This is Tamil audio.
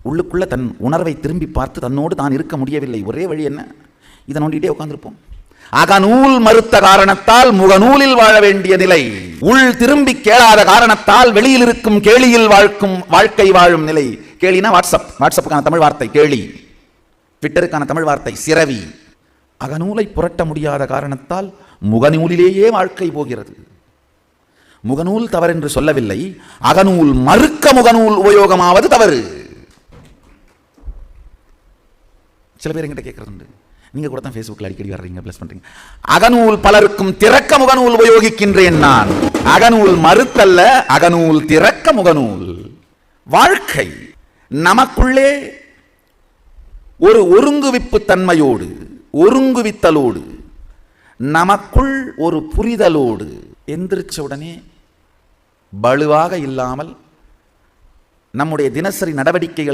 உள்ளுக்குள்ள தன் உணர்வை திரும்பி பார்த்து தன்னோடு தான் இருக்க முடியவில்லை. ஒரே வழி என்ன? இதை நோண்டிட்டே உட்கார்ந்திருப்போம். அகநூல் மறுத்த காரணத்தால் முகநூலில் வாழ வேண்டிய நிலை, உள் திரும்பி கேளாத காரணத்தால் வெளியில் இருக்கும் கேளியில் வாழ்க்கை வாழும் நிலை. கேளினா வாட்ஸ்அப்புக்கான தமிழ் வார்த்தை கேளி, ட்விட்டருக்கான தமிழ் வார்த்தை சிரவி. அகநூலை புரட்ட முடியாத காரணத்தால் முகநூலிலேயே வாழ்க்கை போகிறது. முகநூல் தவறென்று சொல்லவில்லை, அகநூல் மறுக்க முகநூல் உபயோகமாவது தவறு. சில பேர் என்கிட்ட கேட்கறது, நீங்க கூட தான் ஃபேஸ்புக்கில் அடிக்கடி வர்றீங்க, ப்ளஸ் பண்றீங்க. அகநூல் பலருக்கும் திறக்க முகநூல் உபயோகிக்கின்றேன் நான். அகநூல் மறுத்தல்ல, அகநூல் திறக்க முகநூல். வாழ்க்கை நமக்குள்ளே ஒரு ஒருங்குவிப்பு தன்மையோடு, ஒருங்குவித்தலோடு, நமக்குள் ஒரு புரிதலோடு எந்திரிச்ச உடனே பலுவாக இல்லாமல் நம்முடைய தினசரி நடவடிக்கைகளை